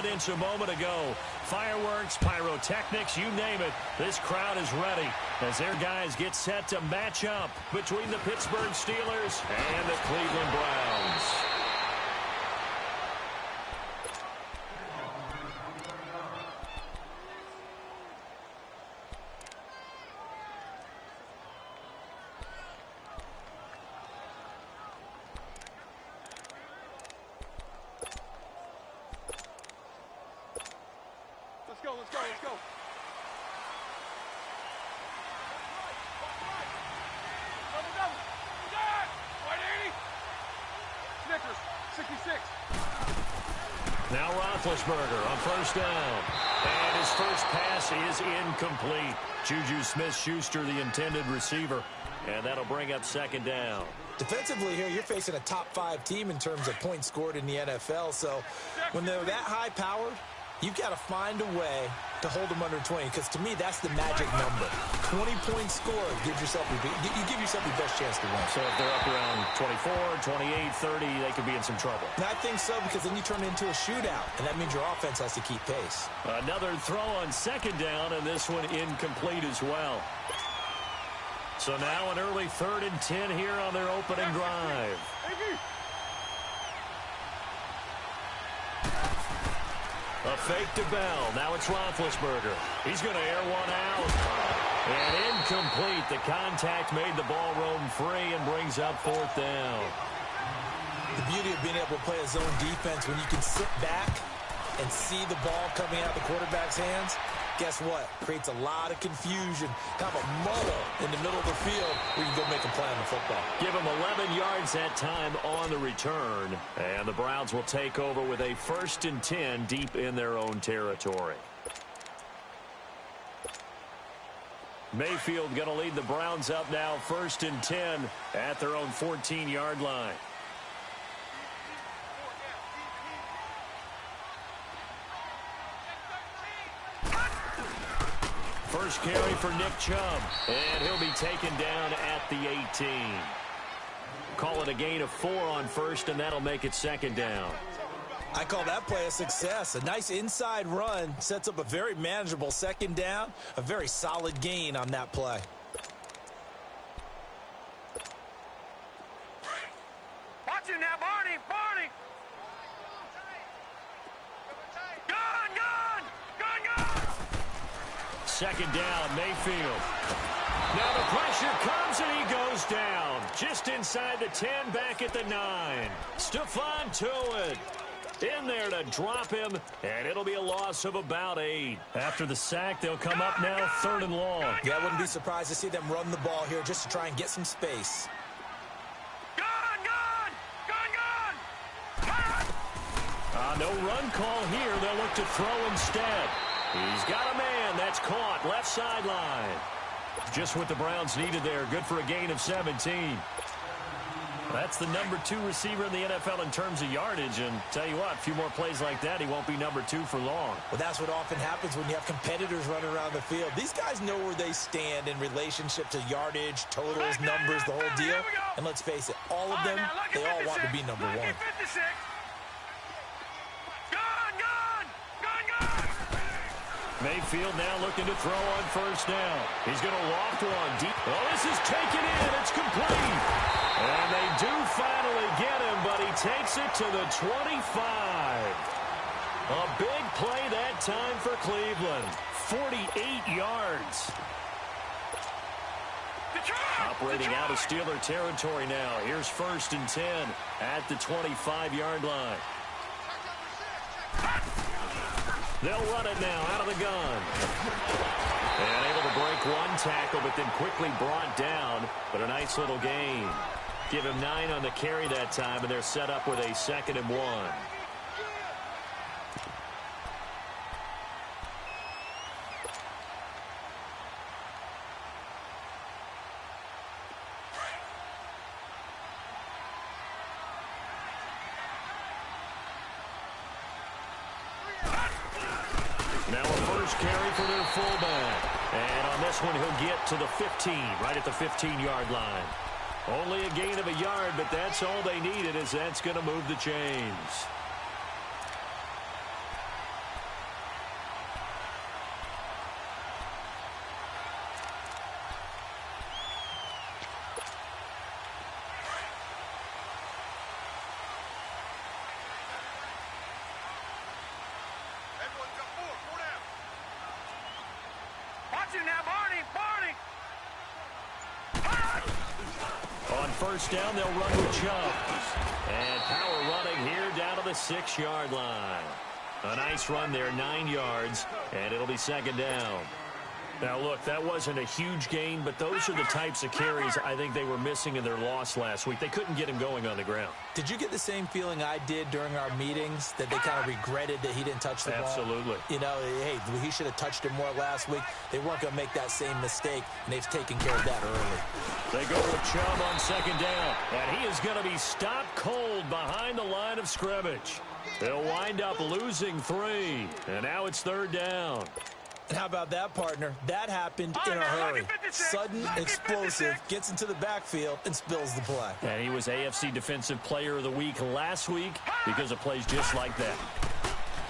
evidence a moment ago. Fireworks, pyrotechnics, you name it. This crowd is ready as their guys get set to match up between the Pittsburgh Steelers and the Cleveland Browns. Let's go. Snickers, 66. Now Roethlisberger on first down. And his first pass is incomplete. Juju Smith-Schuster, the intended receiver. And that'll bring up second down. Defensively here, you're facing a top-5 team in terms of points scored in the NFL. So when they're that high-powered, you've got to find a way to hold them under 20, because to me, that's the magic number. 20 points scored, you give yourself your best chance to win. So if they're up around 24, 28, 30, they could be in some trouble. And I think so, because then you turn it into a shootout, and that means your offense has to keep pace. Another throw on second down, and this one incomplete as well. So now an early 3rd and 10 here on their opening drive. A fake to Bell. Now it's Roethlisberger. He's going to air one out. And incomplete. The contact made the ball roam free and brings up 4th down. The beauty of being able to play a zone defense when you can sit back and see the ball coming out of the quarterback's hands, guess what? Creates a lot of confusion. Have a muddle in the middle of the field where you can go make a play on the football. Give him 11 yards that time on the return. And the Browns will take over with a 1st and 10 deep in their own territory. Mayfield going to lead the Browns up now, 1st and 10 at their own 14-yard line. First carry for Nick Chubb, and he'll be taken down at the 18. Call it a gain of 4 on first, and that'll make it 2nd down. I call that play a success. A nice inside run sets up a very manageable 2nd down, a very solid gain on that play. Watch it now, Barney! Second down, Mayfield. Now the pressure comes and he goes down. Just inside the 10, back at the 9. Stephon Tuitt in there to drop him, and it'll be a loss of about 8. After the sack, they'll come up now 3rd and long. Yeah, I wouldn't be surprised to see them run the ball here just to try and get some space. No run call here. They'll look to throw instead. He's got a man. That's caught. Left sideline. Just what the Browns needed there. Good for a gain of 17. That's the number 2 receiver in the NFL in terms of yardage. And tell you what, a few more plays like that, he won't be number 2 for long. Well, that's what often happens when you have competitors running around the field. These guys know where they stand in relationship to yardage, totals, numbers, the whole deal. And let's face it, all of them, they all want to be number 1. Mayfield now looking to throw on first down. He's going to loft one deep. Oh, this is taken in. It's complete. And they do finally get him, but he takes it to the 25. A big play that time for Cleveland. 48 yards. Operating out of Steeler territory now. Here's 1st and 10 at the 25-yard line. They'll run it now out of the gun. And able to break one tackle, but then quickly brought down. But a nice little gain. Give him 9 on the carry that time, and they're set up with a 2nd and 1. Now a first carry for their fullback. And on this one, he'll get to the 15, right at the 15-yard line. Only a gain of a yard, but that's all they needed, as that's going to move the chains. Watch you now, Barney. On first down, they'll run with Chubb. And power running here down to the 6-yard line. A nice run there, 9 yards, and it'll be second down. Now, look, that wasn't a huge gain, but those are the types of carries I think they were missing in their loss last week. They couldn't get him going on the ground. Did you get the same feeling I did during our meetings, that they kind of regretted that he didn't touch the ball? Absolutely. You know, hey, he should have touched it more last week. They weren't going to make that same mistake, and they've taken care of that early. They go with Chubb on second down, and he is going to be stopped cold behind the line of scrimmage. They'll wind up losing 3, and now it's third down. And how about that, partner? That happened in a hurry. Sudden, explosive, gets into the backfield, and spills the play. And he was AFC Defensive Player of the Week last week because of plays just like that.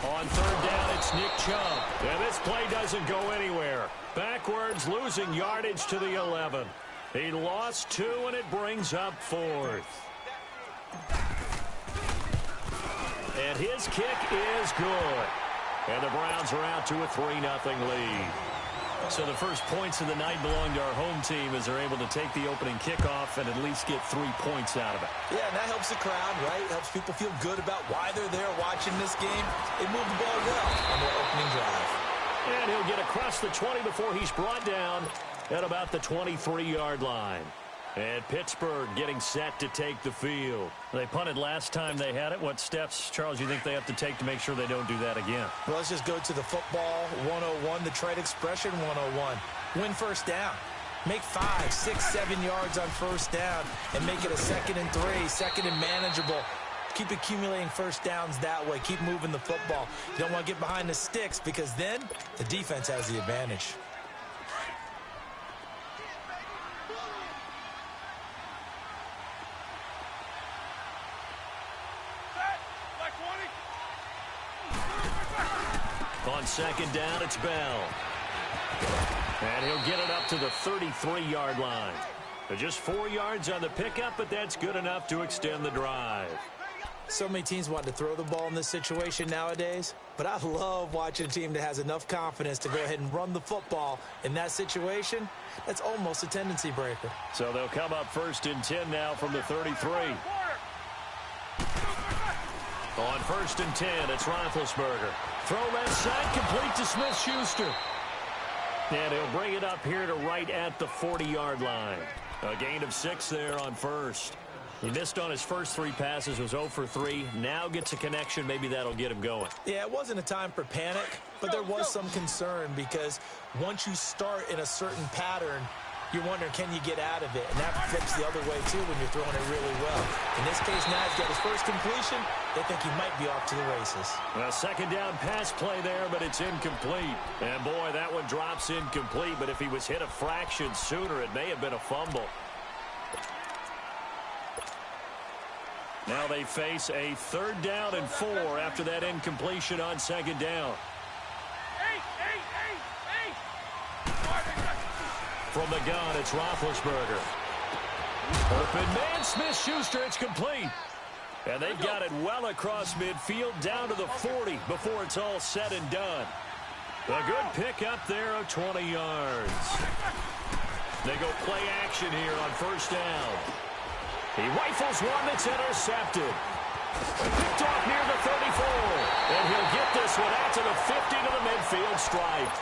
On third down, it's Nick Chubb. And this play doesn't go anywhere. Backwards, losing yardage to the 11. He lost 2, and it brings up 4th. And his kick is good. And the Browns are out to a 3-0 lead. So the first points of the night belong to our home team as they're able to take the opening kickoff and at least get 3 points out of it. Yeah, and that helps the crowd, right? Helps people feel good about why they're there watching this game. They moved the ball well on their opening drive. And he'll get across the 20 before he's brought down at about the 23-yard line. And Pittsburgh getting set to take the field. They punted last time they had it. What steps, Charles, you think they have to take to make sure they don't do that again? Well, let's just go to the football 101, the trade expression 101. Win first down. Make 5, 6, 7 yards on first down and make it a 2nd and 3, 2nd and manageable. Keep accumulating first downs that way. Keep moving the football. You don't want to get behind the sticks because then the defense has the advantage. On second down, it's Bell. And he'll get it up to the 33-yard line. Just 4 yards on the pickup, but that's good enough to extend the drive. So many teams want to throw the ball in this situation nowadays, but I love watching a team that has enough confidence to go ahead and run the football in that situation. That's almost a tendency breaker. So they'll come up 1st and 10 now from the 33. On 1st and 10, it's Roethlisberger. Throw left side, complete to Smith-Schuster. And he'll bring it up here to right at the 40-yard line. A gain of 6 there on first. He missed on his first 3 passes, was 0 for 3. Now gets a connection. Maybe that'll get him going. Yeah, it wasn't a time for panic, but there was some concern because once you start in a certain pattern, you're wondering, can you get out of it? And that flips the other way, too, when you're throwing it really well. In this case, now he's got his first completion. They think he might be off to the races. A second down pass play there, but it's incomplete. And, boy, that one drops incomplete. But if he was hit a fraction sooner, it may have been a fumble. Now they face a 3rd down and 4 after that incompletion on second down. From the gun, it's Roethlisberger. Open man, Smith-Schuster, it's complete. And they've got it well across midfield down to the 40 before it's all said and done. A good pick up there of 20 yards. They go play action here on first down. He rifles one that's intercepted. Picked off near the 34. And he'll get this one out to the 50 to the midfield stripe.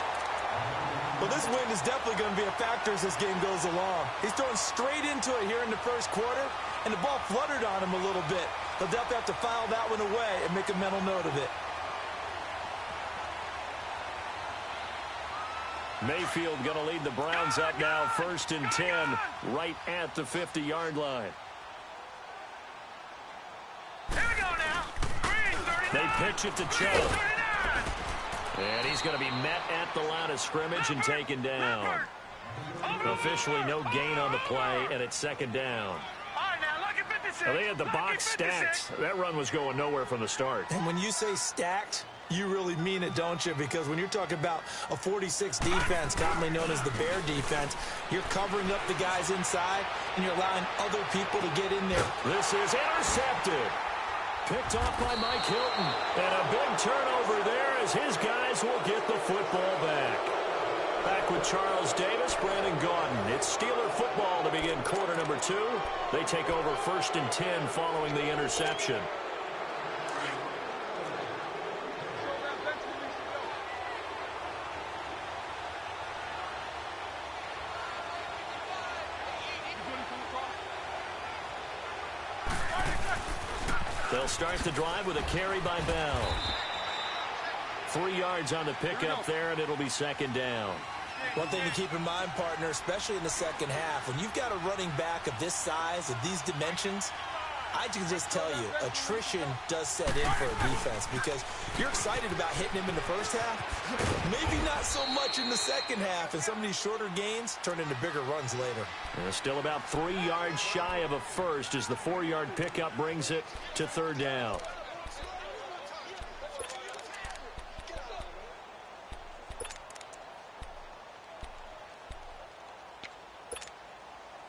Well, this wind is definitely going to be a factor as this game goes along. He's throwing straight into it here in the first quarter, and the ball fluttered on him a little bit. He'll definitely have to file that one away and make a mental note of it. Mayfield going to lead the Browns up now, 1st and 10, right at the 50-yard line. Here we go now. Green, 39. They pitch it to Chubb. And he's going to be met at the line of scrimmage and taken down. Officially no gain on the play, and it's second down. All right, now look at 56. Well, they had the box stacked. That run was going nowhere from the start. And when you say stacked, you really mean it, don't you? Because when you're talking about a 46 defense, commonly known as the Bear defense, you're covering up the guys inside, and you're allowing other people to get in there. This is intercepted. Picked off by Mike Hilton. And a big turnover there as his guys will get the football back. Back with Charles Davis, Brandon Gaudin. It's Steeler football to begin quarter number 2. They take over 1st and 10 following the interception. They'll start the drive with a carry by Bell. 3 yards on the pickup there, and it'll be 2nd down. One thing to keep in mind, partner, especially in the second half, when you've got a running back of this size, of these dimensions, I can just tell you, attrition does set in for a defense because you're excited about hitting him in the first half, maybe not so much in the second half, and some of these shorter gains turn into bigger runs later. They're still about 3 yards shy of a first as the 4-yard pickup brings it to 3rd down.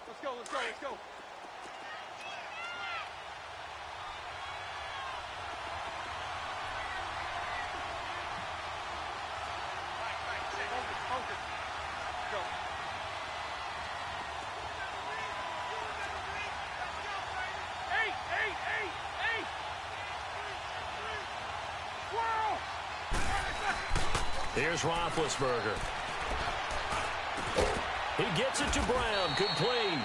Let's go. Focus. Go. Eight. Whoa! Here's Roethlisberger. He gets it to Brown. Complete.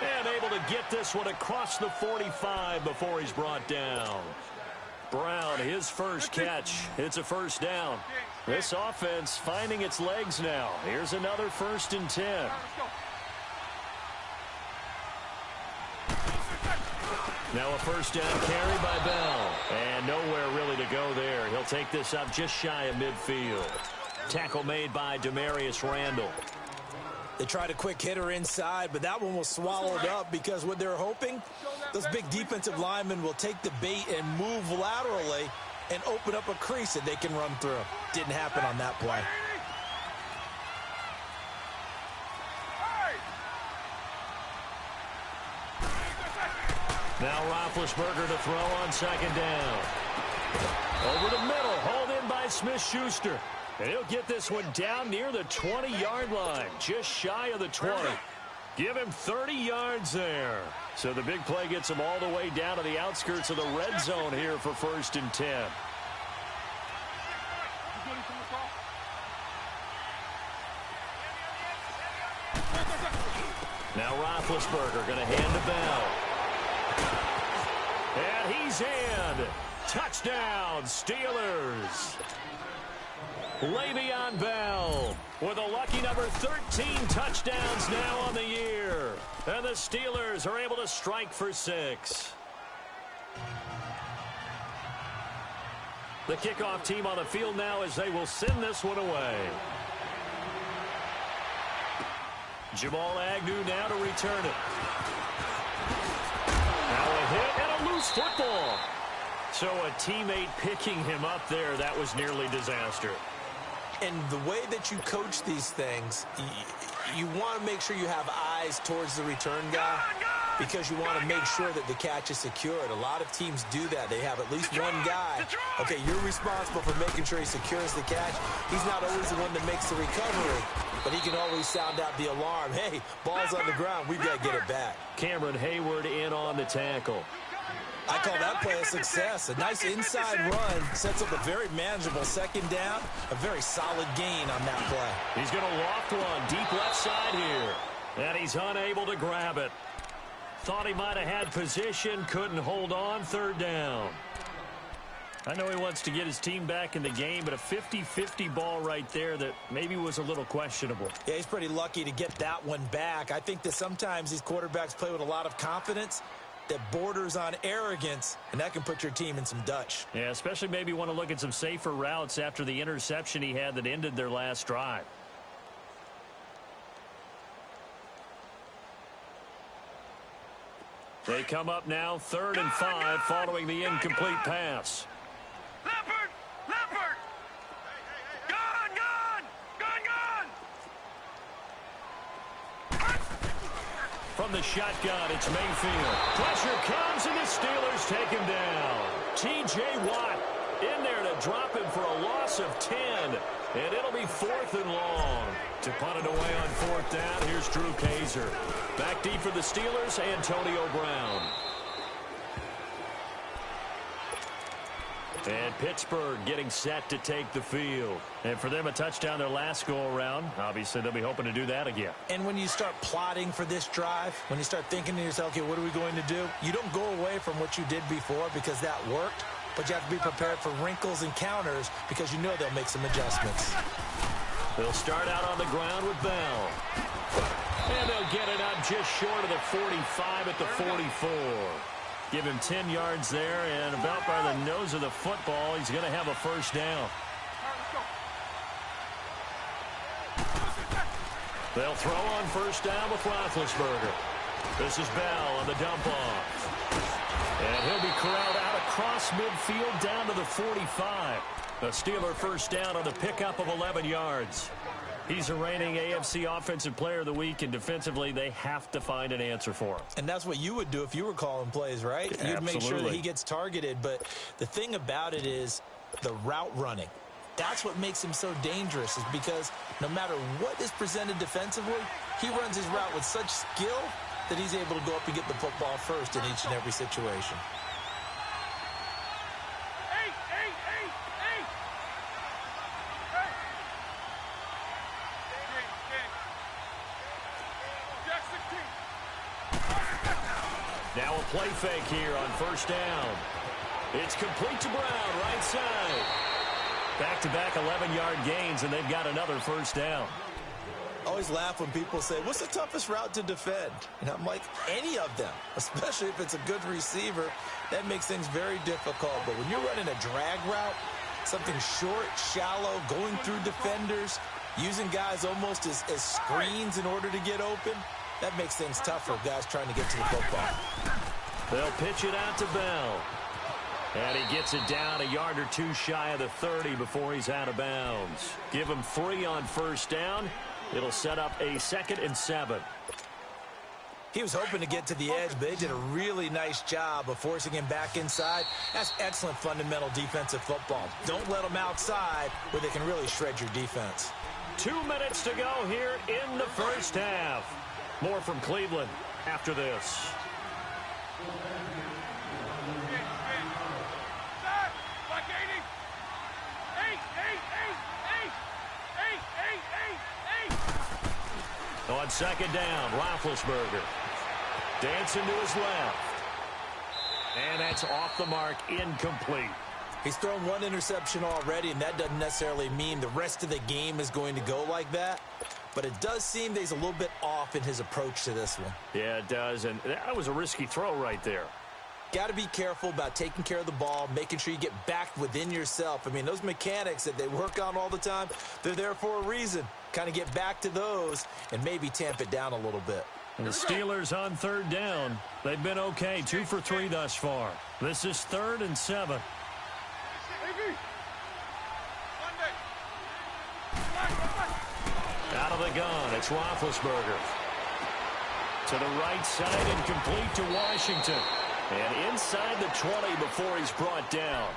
And able to get this one across the 45 before he's brought down. Brown, his first catch. It's a 1st down. This offense finding its legs now. Here's another 1st and 10. Now a 1st down carry by Bell. And nowhere really to go there. He'll take this up just shy of midfield. Tackle made by Demarius Randall. They tried a quick hitter inside, but that one was swallowed up because what they're hoping, those big defensive linemen will take the bait and move laterally and open up a crease that they can run through. Didn't happen on that play. Now Roethlisberger to throw on 2nd down. Over the middle, hauled in by Smith-Schuster. And he'll get this one down near the 20-yard line, just shy of the 20. Give him 30 yards there. So the big play gets him all the way down to the outskirts of the red zone here for 1st and 10. Now Roethlisberger going to hand to Bell. And he's in. Touchdown, Steelers. Le'Veon Bell with a lucky number 13 touchdowns now on the year. And the Steelers are able to strike for 6. The kickoff team on the field now as they will send this one away. Jamal Agnew now to return it. Now a hit and a loose football. So a teammate picking him up there, that was nearly disaster. And the way that you coach these things, you want to make sure you have eyes towards the return guy because you want to make sure that the catch is secured. A lot of teams do that. They have at least one guy. Okay, you're responsible for making sure he secures the catch. He's not always the one that makes the recovery, but he can always sound out the alarm. Hey, ball's on the ground. We've got to get it back. Cameron Hayward in on the tackle. I call that play a success. A nice inside run sets up a very manageable 2nd down. A very solid gain on that play. He's going to loft one deep left side here. And he's unable to grab it. Thought he might have had position. Couldn't hold on. 3rd down. I know he wants to get his team back in the game, but a 50-50 ball right there that maybe was a little questionable. Yeah, he's pretty lucky to get that one back. I think that sometimes these quarterbacks play with a lot of confidence that borders on arrogance, and that can put your team in some Dutch. Yeah, especially maybe want to look at some safer routes after the interception he had that ended their last drive. They come up now 3rd and 5 following the incomplete pass. Leopard! Gone! From the shotgun, it's Mayfield. Pressure comes, and the Steelers take him down. T.J. Watt in there to drop him for a loss of 10. And it'll be 4th and long. To punt it away on 4th down, here's Drew Kaiser. Back deep for the Steelers, Antonio Brown. And Pittsburgh getting set to take the field. And for them, a touchdown their last go-around. Obviously, they'll be hoping to do that again. And when you start plotting for this drive, when you start thinking to yourself, okay, what are we going to do? You don't go away from what you did before because that worked, but you have to be prepared for wrinkles and counters because you know they'll make some adjustments. They'll start out on the ground with Bell. And they'll get it up just short of the 45 at the 44. Give him 10 yards there, and about by the nose of the football, he's going to have a first down. They'll throw on first down with Roethlisberger. This is Bell on the dump off. And he'll be corralled out across midfield down to the 45. A Steeler first down on the pickup of 11 yards. He's a reigning AFC Offensive Player of the Week, and defensively, they have to find an answer for him. And that's what you would do if you were calling plays, right? Absolutely. You'd make sure that he gets targeted. But the thing about it is the route running. That's what makes him so dangerous, is because no matter what is presented defensively, he runs his route with such skill that he's able to go up and get the football first in each and every situation. Now a play fake here on first down. It's complete to Brown, right side. Back-to-back 11-yard gains, and they've got another first down. I always laugh when people say, what's the toughest route to defend? And I'm like, any of them, especially if it's a good receiver. That makes things very difficult. But when you're running a drag route, something short, shallow, going through defenders, using guys almost as screens in order to get open, that makes things tough for guys trying to get to the football. They'll pitch it out to Bell. And he gets it down a yard or two shy of the 30 before he's out of bounds. Give him 3 on first down. It'll set up a 2nd and 7. He was hoping to get to the edge, but they did a really nice job of forcing him back inside. That's excellent fundamental defensive football. Don't let them outside where they can really shred your defense. 2 minutes to go here in the first half. More from Cleveland after this. On second down, Roethlisberger. Dancing to his left. And that's off the mark, incomplete. He's thrown 1 interception already, and that doesn't necessarily mean the rest of the game is going to go like that. But it does seem that he's a little bit off in his approach to this one. Yeah, it does, and that was a risky throw right there. Got to be careful about taking care of the ball, making sure you get back within yourself. I mean, those mechanics that they work on all the time, they're there for a reason. Kind of get back to those and maybe tamp it down a little bit. And the Steelers on third down. They've been okay, 2 for 3 thus far. This is 3rd and 7. Out of the gun, it's Roethlisberger. To the right side and complete to Washington. And inside the 20 before he's brought down.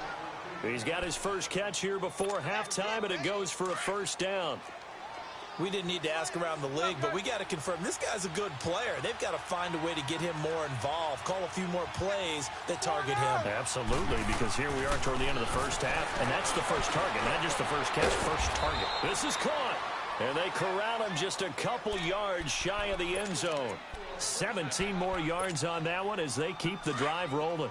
He's got his first catch here before halftime, and it goes for a first down. We didn't need to ask around the league, but we got to confirm this guy's a good player. They've got to find a way to get him more involved, call a few more plays that target him. Absolutely, because here we are toward the end of the first half, and that's the first target, not just the first catch, first target. This is caught, and they corral him just a couple yards shy of the end zone. 17 more yards on that one as they keep the drive rolling.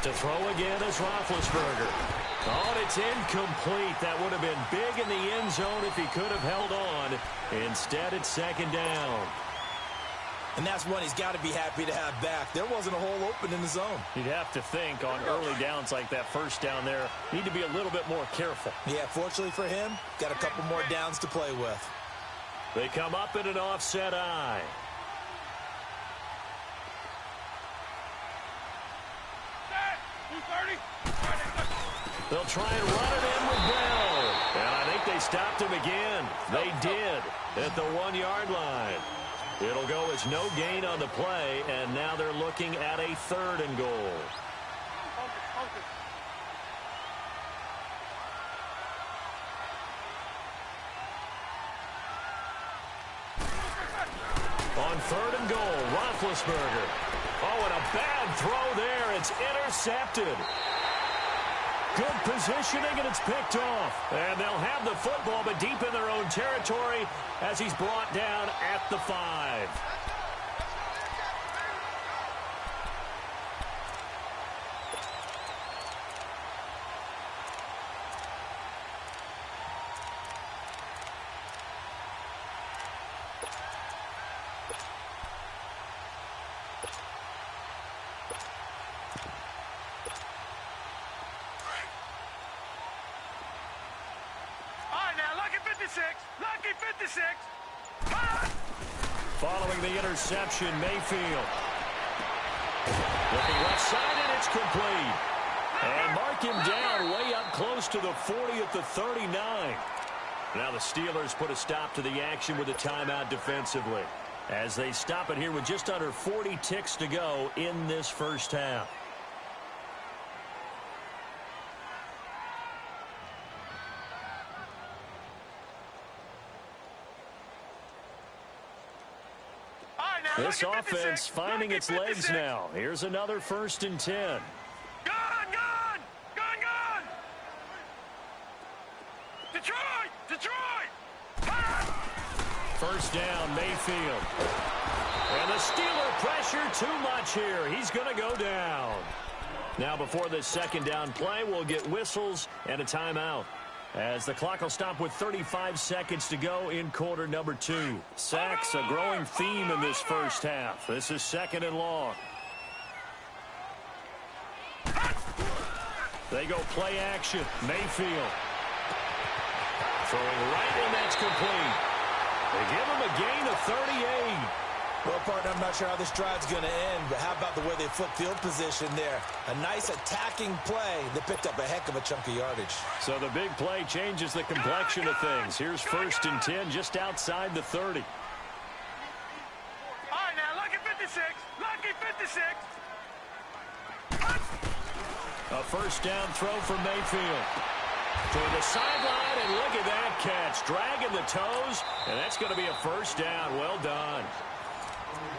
To throw again is Roethlisberger. Oh, and it's incomplete. That would have been big in the end zone if he could have held on. Instead, it's second down. And that's one he's got to be happy to have back. There wasn't a hole open in the zone. You'd have to think on early downs like that first down there, need to be a little bit more careful. Yeah, fortunately for him, got a couple more downs to play with. They come up in an offset eye. They'll try and run it in with Bell. And I think they stopped him again. They did at the 1-yard line. It'll go as no gain on the play, and now they're looking at a 3rd and goal. Focus. On 3rd and goal, Roethlisberger. Oh, and a bad throw there. It's intercepted. Good positioning, and it's picked off. And they'll have the football, but deep in their own territory as he's brought down at the 5. Lucky 56. Following the interception, Mayfield. Looking left side, and it's complete. And mark him down way up close to the 40 at the 39. Now the Steelers put a stop to the action with a timeout defensively, as they stop it here with just under 40 ticks to go in this first half. This offense finding its legs now. Here's another 1st and 10. Gone! Detroit! First down, Mayfield. And the Steeler pressure too much here. He's going to go down. Now before this 2nd down play, we'll get whistles and a timeout, as the clock will stop with 35 seconds to go in quarter number 2. Sacks, a growing theme in this first half. This is 2nd and long. They go play action. Mayfield. Throwing right, and that's complete. They give him a gain of 38. Well, partner, I'm not sure how this drive's going to end, but how about the way they flip field position there? A nice attacking play that picked up a heck of a chunk of yardage. So the big play changes the complexion of things. Here's 1st and 10 just outside the 30. All right, now, lucky 56. A first down throw for Mayfield. Toward the sideline, and look at that catch. Dragging the toes, and that's going to be a first down. Well done.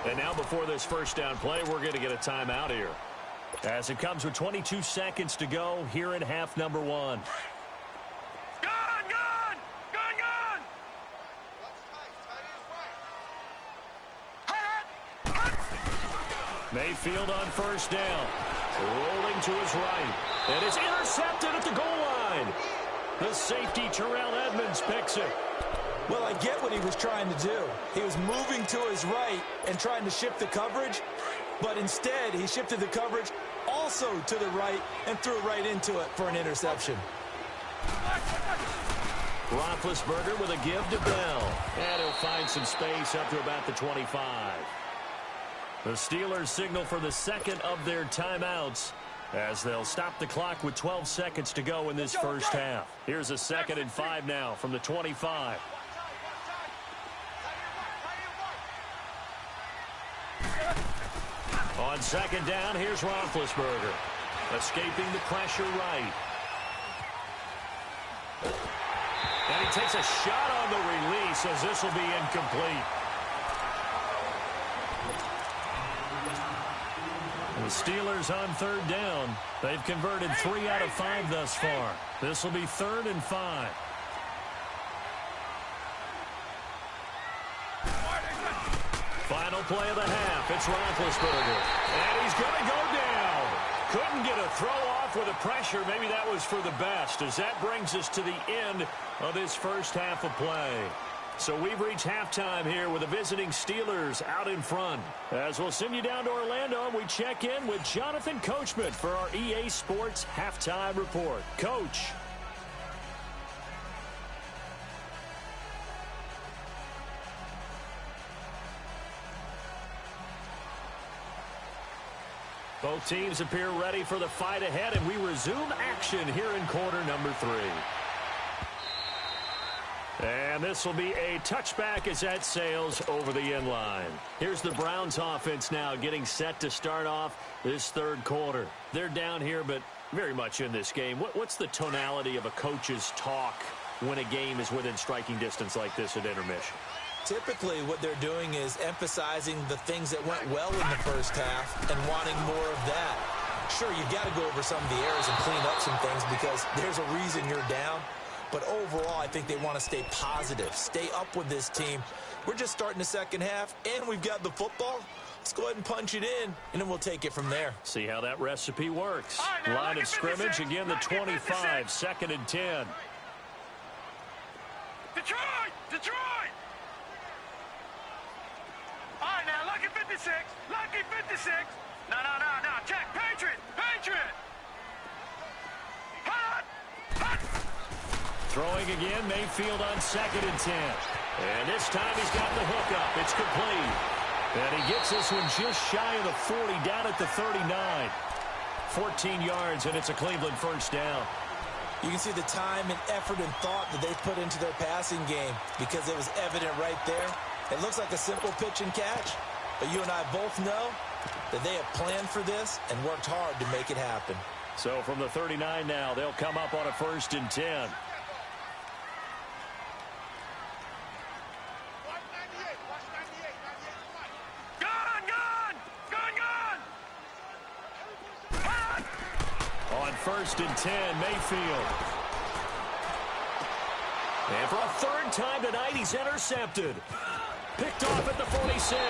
And now before this first down play, we're going to get a timeout here, as it comes with 22 seconds to go here in half number 1. Mayfield on first down. Rolling to his right. And it's intercepted at the goal line. The safety, Terrell Edmonds, picks it. Well, I get what he was trying to do. He was moving to his right and trying to shift the coverage, but instead he shifted the coverage also to the right and threw right into it for an interception. Roethlisberger with a give to Bell. And he'll find some space up to about the 25. The Steelers signal for the 2nd of their timeouts, as they'll stop the clock with 12 seconds to go in this first half. Here's a 2nd and 5 now from the 25. On 2nd down, here's Roethlisberger. Escaping the pressure right. And he takes a shot on the release, as this will be incomplete. The Steelers on 3rd down. They've converted 3 out of 5 thus far. This will be 3rd and 5. Final play of the half. It's Roethlisberger. And he's going to go down. Couldn't get a throw off with the pressure. Maybe that was for the best, as that brings us to the end of this first half of play. So we've reached halftime here with the visiting Steelers out in front. As we'll send you down to Orlando, we check in with Jonathan Coachman for our EA Sports Halftime Report. Coach. Both teams appear ready for the fight ahead, and we resume action here in quarter number 3. And this will be a touchback as that sails over the end line. Here's the Browns offense now getting set to start off this third quarter. They're down here, but very much in this game. What's the tonality of a coach's talk when a game is within striking distance like this at intermission? Typically, what they're doing is emphasizing the things that went well in the first half and wanting more of that. Sure, you've got to go over some of the errors and clean up some things because there's a reason you're down. But overall, I think they want to stay positive, stay up with this team. We're just starting the second half, and we've got the football. Let's go ahead and punch it in, and then we'll take it from there. See how that recipe works. Right, now, Line of scrimmage, again, the 25, 2nd and 10. Detroit! Detroit! All right, now, lucky 56. Lucky 56. No. Check. Patriot. Hot. Throwing again, Mayfield on 2nd and 10. And this time he's got the hook up. It's complete. And he gets this one just shy of the 40, down at the 39. 14 yards, and it's a Cleveland first down. You can see the time and effort and thought that they've put into their passing game because it was evident right there. It looks like a simple pitch and catch, but you and I both know that they have planned for this and worked hard to make it happen. So from the 39 now, they'll come up on a 1st and 10. On 1st and 10, Mayfield. And for a third time tonight, he's intercepted. Picked off at the 46.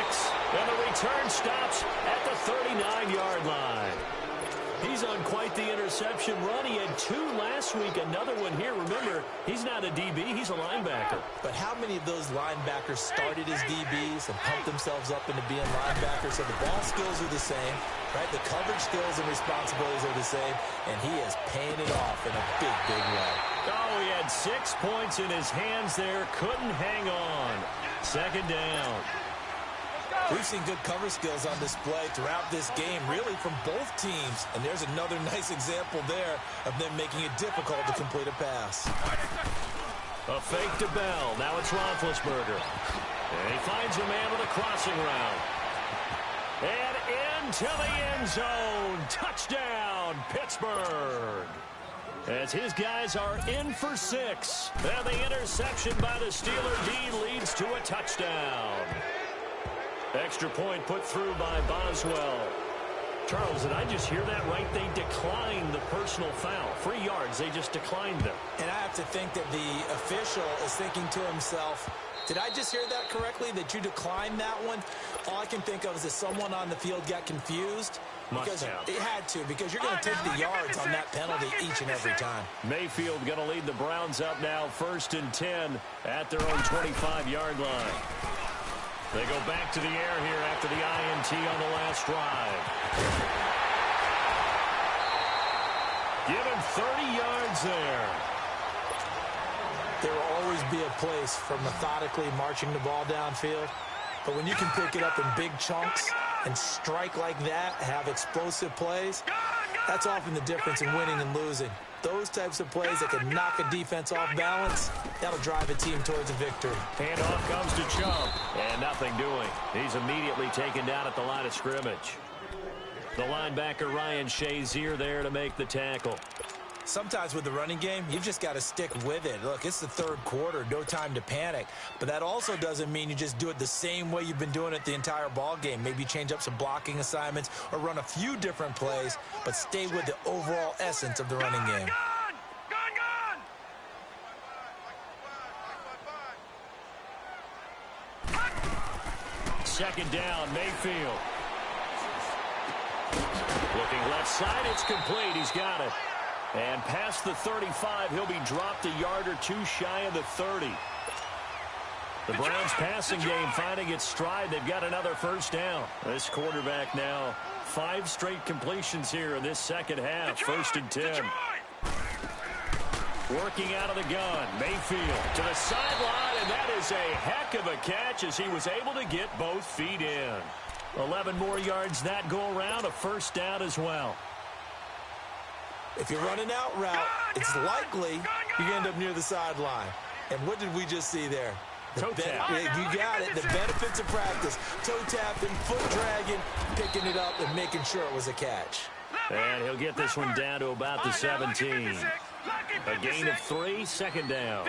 And the return stops at the 39-yard line. He's on quite the interception run. He had 2 last week, another one here. Remember, he's not a DB, he's a linebacker. But how many of those linebackers started as DBs and pumped themselves up into being linebackers? So the ball skills are the same, right? The coverage skills and responsibilities are the same, and he is paying it off in a big, big way. Oh, he had 6 points in his hands there. Couldn't hang on. 2nd down. We've seen good cover skills on display throughout this game, really from both teams. And there's another nice example there of them making it difficult to complete a pass. A fake to Bell. Now it's Roethlisberger. And he finds a man with a crossing route. And into the end zone. Touchdown, Pittsburgh. As his guys are in for 6. And the interception by the Steeler D leads to a touchdown. Extra point put through by Boswell. Charles, did I just hear that right? They declined the personal foul. 3 yards, they just declined them. And I have to think that the official is thinking to himself, did I just hear that correctly, that you declined that one? All I can think of is that someone on the field got confused. Because it had to, because you're going to take the yards on that penalty each and every time. Mayfield going to lead the Browns up now, 1st and 10 at their own 25-yard line. They go back to the air here after the INT on the last drive. Give him 30 yards there. There will always be a place for methodically marching the ball downfield. But when you can pick it up in big chunks and strike like that, have explosive plays, that's often the difference in winning and losing. Those types of plays that can knock a defense off balance, that'll drive a team towards a victory. Handoff comes to Chubb, and nothing doing. He's immediately taken down at the line of scrimmage. The linebacker Ryan Shazier there to make the tackle. Sometimes with the running game, you've just got to stick with it. Look, it's the third quarter, no time to panic. But that also doesn't mean you just do it the same way you've been doing it the entire ball game. Maybe change up some blocking assignments or run a few different plays, but stay with the overall essence of the running game. Second down, Mayfield. Looking left side, it's complete. He's got it. And past the 35, he'll be dropped a yard or 2 shy of the 30. The Browns passing game finding its stride. They've got another first down. This quarterback now 5 straight completions here in this second half. 1st and 10. Working out of the gun. Mayfield to the sideline, and that is a heck of a catch as he was able to get both feet in. 11 more yards that go around, a first down as well. If you're running out route, it's likely you're going to end up near the sideline. And what did we just see there? Toe tap. You got it. The benefits of practice. Toe tapping, foot dragging, picking it up, and making sure it was a catch. And he'll get this one down to about the 17. A gain of 3, second down.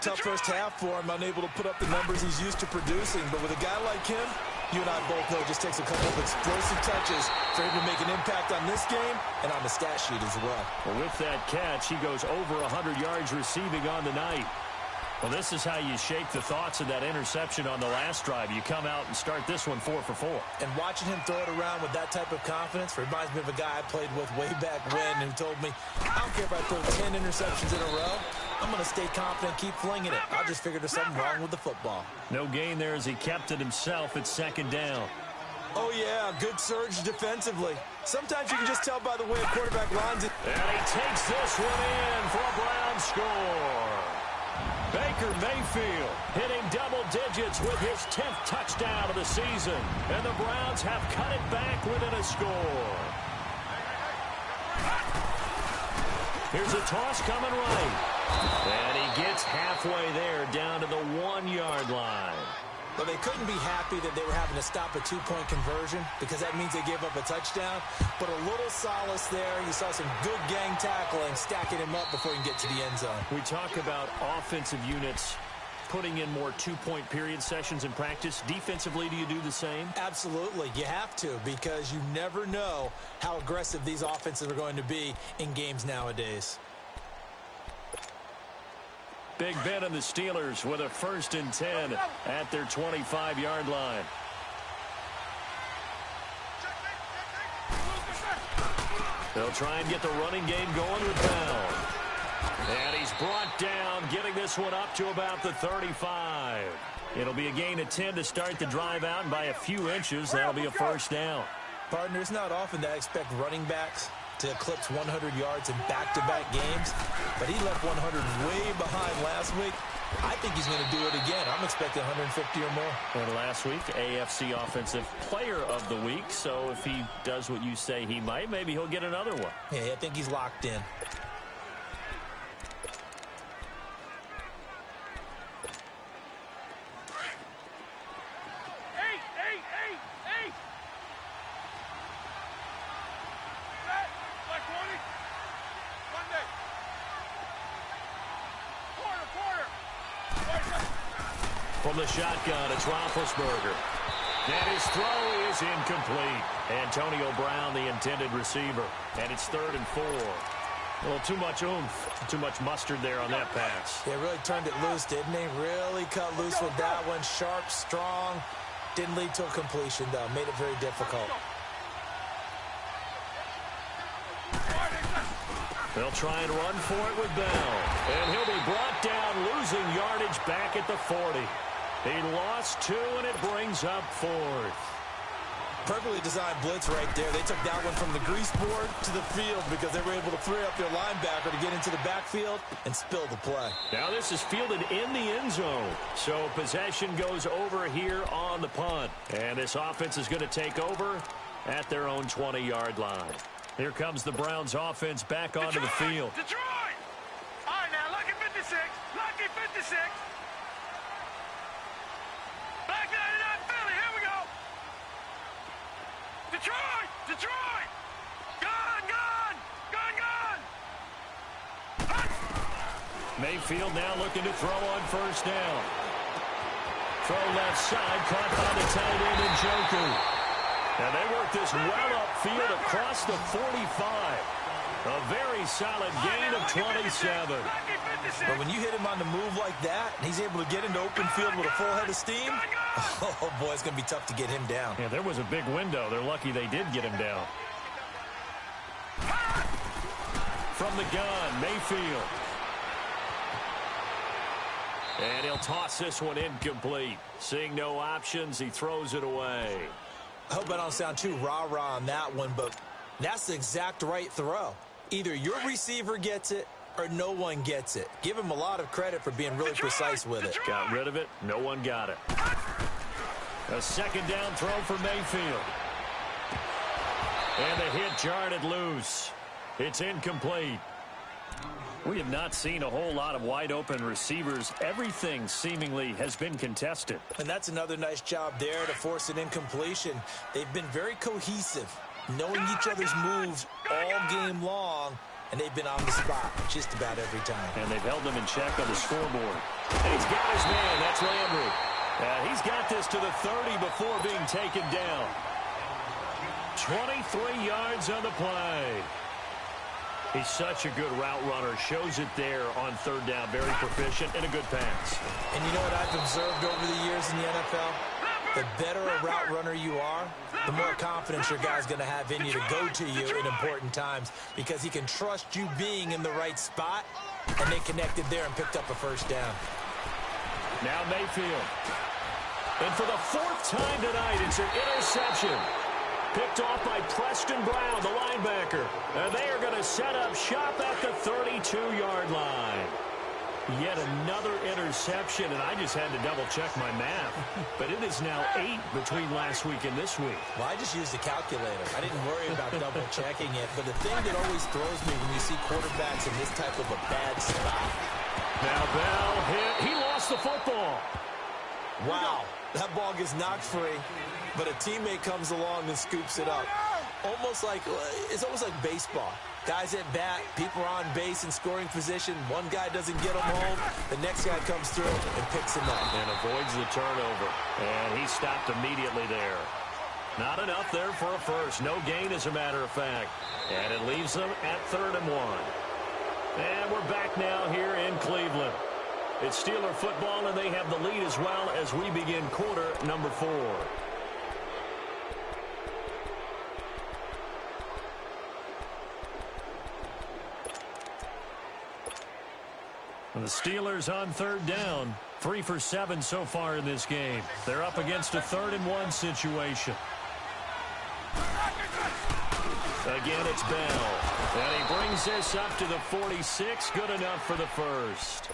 Tough first half for him, unable to put up the numbers he's used to producing. But with a guy like him, you and I both know it just takes a couple of explosive touches for him to make an impact on this game and on the stat sheet as well. Well, with that catch, he goes over 100 yards receiving on the night. Well, this is how you shake the thoughts of that interception on the last drive. You come out and start this one 4 for 4. And watching him throw it around with that type of confidence reminds me of a guy I played with way back when who told me, I don't care if I throw 10 interceptions in a row. I'm going to stay confident, keep flinging it. I just figured there's something wrong with the football. No gain there as he kept it himself at second down. Oh, yeah, good surge defensively. Sometimes you can just tell by the way a quarterback lines it. And he takes this one in for a Brown score. Baker Mayfield hitting double digits with his 10th touchdown of the season. And the Browns have cut it back within a score. Here's a toss coming right. And he gets halfway there down to the 1-yard line. Well, they couldn't be happy that they were having to stop a 2-point conversion because that means they gave up a touchdown. But a little solace there. You saw some good gang tackling, stacking him up before he can get to the end zone. We talk about offensive units putting in more 2-point period sessions in practice. Defensively, do you do the same? Absolutely. You have to because you never know how aggressive these offenses are going to be in games nowadays. Big Ben and the Steelers with a 1st and 10 at their 25-yard line. They'll try and get the running game going with Bell. And he's brought down, getting this one up to about the 35. It'll be a gain of 10 to start the drive out, and by a few inches, that'll be a 1st down. Partner, it's not often that I expect running backs to eclipse 100 yards in back-to-back games, but he left 100 way behind last week. I think he's going to do it again. I'm expecting 150 or more. And last week, AFC Offensive Player of the Week, so if he does what you say he might, maybe he'll get another one. Yeah, I think he's locked in. From the shotgun, it's Roethlisberger. And his throw is incomplete. Antonio Brown, the intended receiver. And it's 3rd and 4. A little too much oomph, too much mustard there on that pass. They really turned it loose, didn't they? Really cut loose with that one. Sharp, strong. Didn't lead to a completion, though. Made it very difficult. They'll try and run for it with Bell. And he'll be brought down, losing yardage back at the 40. He lost 2, and it brings up 4th. Perfectly designed blitz right there. They took that one from the grease board to the field because they were able to free up their linebacker to get into the backfield and spill the play. Now this is fielded in the end zone. So possession goes over here on the punt. And this offense is going to take over at their own 20-yard line. Here comes the Browns offense back onto the field. Detroit! All right, now, lucky 56. Lucky 56. Black 99 Philly, here we go. Detroit! Detroit! Gun, gun! Gun, gun! Hut! Mayfield now looking to throw on 1st down. Throw left side, caught by the tight end Njoku. And they work this well upfield across the 45. A very solid gain of 27. But when you hit him on the move like that, and he's able to get into open field with a full head of steam, oh, boy, it's going to be tough to get him down. Yeah, there was a big window. They're lucky they did get him down. From the gun, Mayfield. And he'll toss this one incomplete. Seeing no options, he throws it away. I hope I don't sound too rah-rah on that one, but that's the exact right throw. Either your receiver gets it or no one gets it. Give him a lot of credit for being really precise with it. Got rid of it. No one got it. A 2nd down throw for Mayfield. And the hit jarred it loose. It's incomplete. We have not seen a whole lot of wide-open receivers. Everything seemingly has been contested. And that's another nice job there to force an incompletion. They've been very cohesive, knowing each other's moves all game long, and they've been on the spot just about every time. And they've held them in check on the scoreboard. And he's got his man. That's Landry. He's got this to the 30 before being taken down. 23 yards on the play. He's such a good route runner. Shows it there on third down. Very proficient and a good pass. And you know what I've observed over the years in the NFL? The better a route runner you are, the more confidence your guy's going to have in you to go to you in important times because he can trust you being in the right spot, and they connected there and picked up a first down. Now Mayfield. And for the fourth time tonight, it's an interception. Picked off by Preston Brown, the linebacker. And they are going to set up shop at the 32-yard line. Yet another interception, and I just had to double-check my math. But it is now 8 between last week and this week. Well, I just used the calculator. I didn't worry about double-checking it. But the thing that always throws me when you see quarterbacks in this type of a bad spot. Now Bell hit. He lost the football. Wow, that ball gets knocked free, but a teammate comes along and scoops it up. It's almost like baseball. Guys at bat, people are on base in scoring position. One guy doesn't get him home. The next guy comes through and picks him up. And avoids the turnover. And he stopped immediately there. Not enough there for a first. No gain, as a matter of fact. And it leaves them at 3rd and 1. And we're back now here in Cleveland. It's Steeler football, and they have the lead as well as we begin quarter number 4. And the Steelers on 3rd down. 3 for 7 so far in this game. They're up against a 3rd and 1 situation. Again, it's Bell. And he brings this up to the 46. Good enough for the first.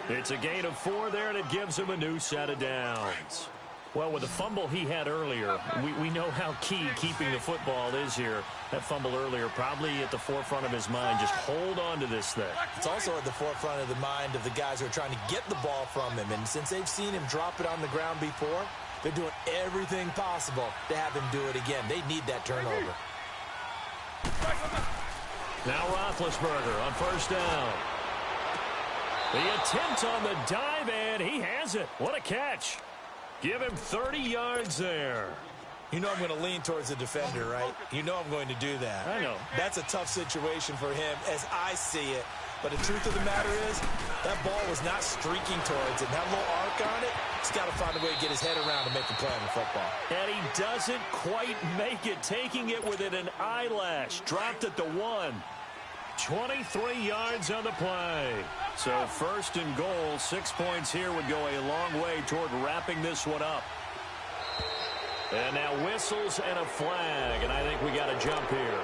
It's a gain of 4 there, and it gives him a new set of downs. Well, with the fumble he had earlier, we know how key keeping the football is here. That fumble earlier probably at the forefront of his mind. Just hold on to this thing. It's also at the forefront of the mind of the guys who are trying to get the ball from him. And since they've seen him drop it on the ground before, they're doing everything possible to have him do it again. They need that turnover. Now Roethlisberger on 1st down. The attempt on the dive, and he has it. What a catch. Give him 30 yards there. You know I'm going to lean towards the defender, right? You know I'm going to do that. I know. That's a tough situation for him as I see it. But the truth of the matter is, that ball was not streaking towards it. That little arc on it, he's got to find a way to get his head around and make a play on the football. And he doesn't quite make it, taking it within an eyelash. Dropped at the 1. 23 yards on the play. So 1st and goal, 6 points here would go a long way toward wrapping this one up. And now whistles and a flag, and I think we got a jump here.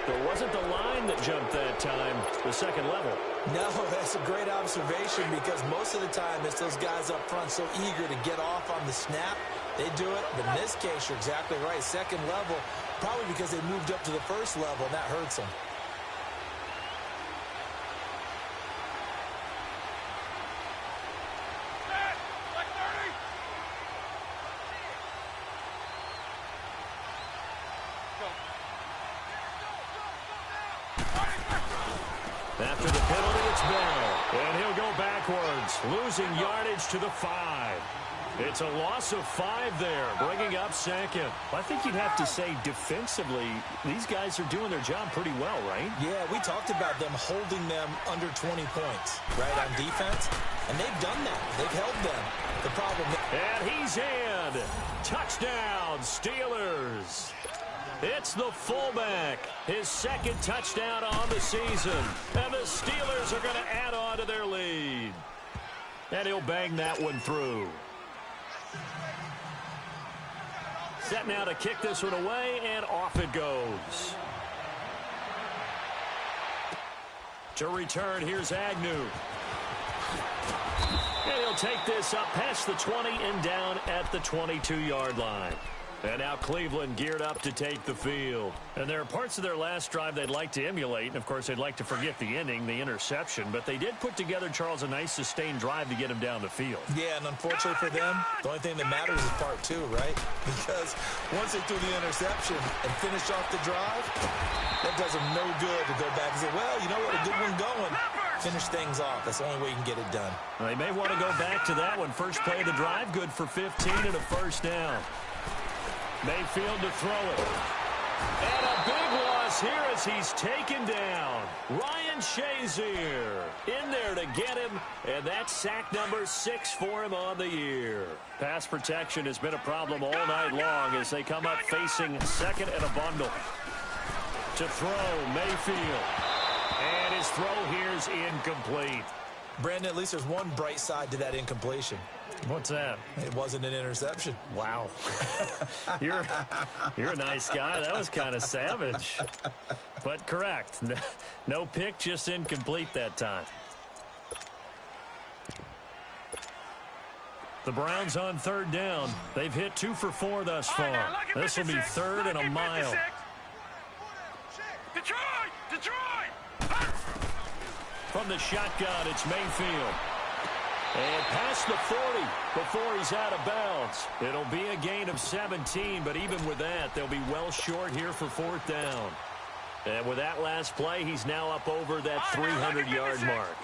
There wasn't the line that jumped that time, the second level. No, that's a great observation because most of the time it's those guys up front so eager to get off on the snap. They do it, but in this case, you're exactly right. Second level, probably because they moved up to the first level, and that hurts them. After the penalty, it's Bell. And he'll go backwards, losing yardage to the 5. It's a loss of 5 there, bringing up 2nd. I think you'd have to say defensively, these guys are doing their job pretty well, right? Yeah, we talked about them holding them under 20 points, right, on defense. And they've done that. They've held them. The problem... And he's in. Touchdown, Steelers. It's the fullback, his 2nd touchdown on the season. And the Steelers are going to add on to their lead. And he'll bang that one through. Set now to kick this one away, and off it goes. To return, here's Agnew. And he'll take this up past the 20 and down at the 22-yard line. And now Cleveland geared up to take the field. And there are parts of their last drive they'd like to emulate. And, of course, they'd like to forget the ending, the interception. But they did put together, Charles, a nice sustained drive to get him down the field. Yeah, and unfortunately for them, the only thing that matters is part two, right? Because once they threw the interception and finished off the drive, that does them no good to go back and say, well, you know what, a good one going. Finish things off. That's the only way you can get it done. They may want to go back to that one. First play of the drive, good for 15 and a first down. Mayfield to throw it. And a big loss here as he's taken down. Ryan Shazier in there to get him, and that's sack number 6 for him on the year. Pass protection has been a problem all night long as they come up facing second and a bundle. To throw, Mayfield. And his throw here is incomplete. Brandon, at least there's one bright side to that incompletion. What's that? It wasn't an interception. Wow. You're a nice guy. That was kind of savage. But correct. No pick, just incomplete that time. The Browns on third down. They've hit 2 for 4 thus far. This will be third and a mile. Detroit! From the shotgun, it's Mayfield. And past the 40 before he's out of bounds. It'll be a gain of 17, but even with that, they'll be well short here for fourth down. And with that last play, he's now up over that 300-yard mark.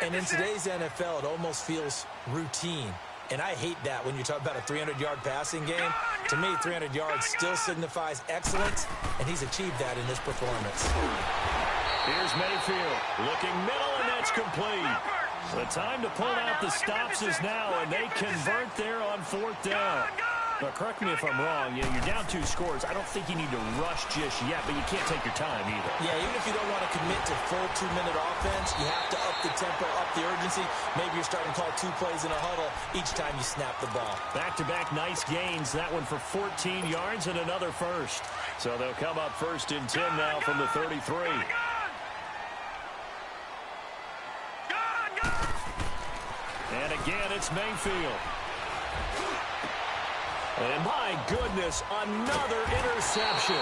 And in today's NFL, it almost feels routine. And I hate that when you talk about a 300-yard passing game. To me, 300 yards still signifies excellence, and he's achieved that in this performance. Here's Mayfield looking middle, and that's complete. The time to pull out the stops is now, and they convert there on fourth down. Now, correct me if I'm wrong. You're down 2 scores. I don't think you need to rush just yet, but you can't take your time either. Yeah, even if you don't want to commit to full 2-minute offense, you have to up the tempo, up the urgency. Maybe you're starting to call 2 plays in a huddle each time you snap the ball. Back-to-back nice gains. That one for 14 yards and another first. So they'll come up first and 10 now from the 33. And again, it's Mayfield. And my goodness, another interception.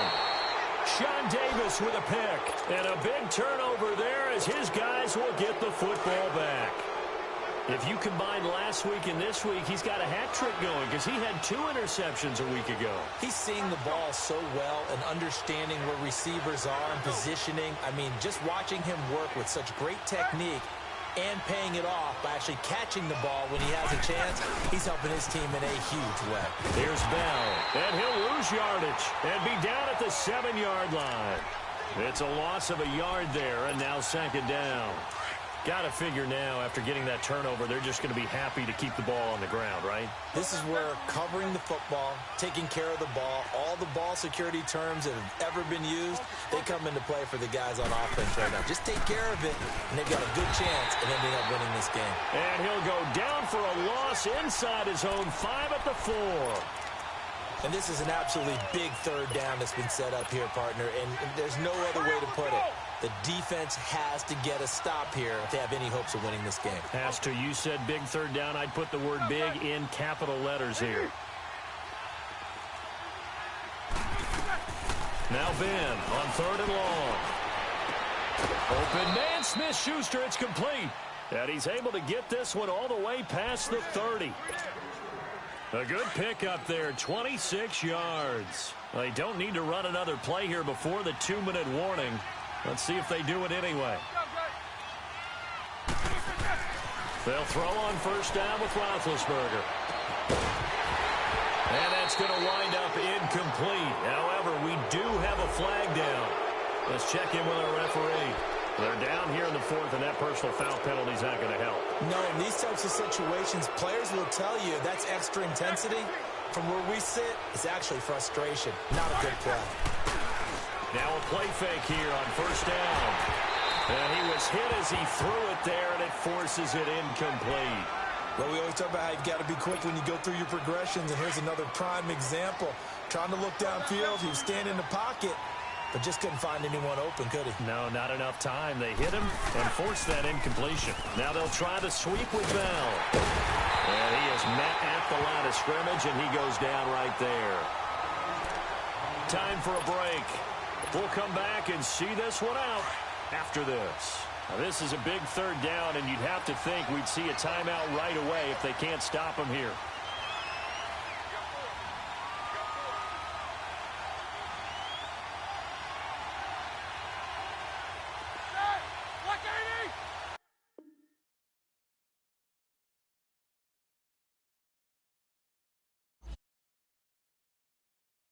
Sean Davis with a pick. And a big turnover there as his guys will get the football back. If you combine last week and this week, he's got a hat trick going because he had 2 interceptions a week ago. He's seeing the ball so well and understanding where receivers are and positioning. I mean, just watching him work with such great technique and paying it off by actually catching the ball when he has a chance, he's helping his team in a huge way. Here's Bell, and he'll lose yardage and be down at the 7-yard line. It's a loss of a yard there, and now second down. Got to figure now, after getting that turnover, they're just going to be happy to keep the ball on the ground, right? This is where covering the football, taking care of the ball, all the ball security terms that have ever been used, they come into play for the guys on offense right now. Just take care of it, and they've got a good chance of ending up winning this game. And he'll go down for a loss inside his own 5 at the 4. And this is an absolutely big third down that's been set up here, partner, and there's no other way to put it. The defense has to get a stop here if they have any hopes of winning this game. Has to. You said big third down. I'd put the word big in capital letters here. Now Ben on third and long. Open man, Smith-Schuster. It's complete. And he's able to get this one all the way past the 30. A good pickup there, 26 yards. They don't need to run another play here before the 2-minute warning. Let's see if they do it anyway. They'll throw on first down with Roethlisberger. And that's going to wind up incomplete. However, we do have a flag down. Let's check in with our referee. They're down here in the 4th, and that personal foul penalty is not going to help. No, in these types of situations, players will tell you that's extra intensity. From where we sit, it's actually frustration, not a good play. Now a play fake here on first down. And he was hit as he threw it there, and it forces it incomplete. Well, we always talk about how you've got to be quick when you go through your progressions, and here's another prime example. Trying to look downfield, he was standing in the pocket, but just couldn't find anyone open, could he? No, not enough time. They hit him and forced that incompletion. Now they'll try the sweep with Bell. And he is met at the line of scrimmage, and he goes down right there. time for a break. We'll come back and see this one out after this. Now, this is a big third down, and you'd have to think we'd see a timeout right away if they can't stop them here.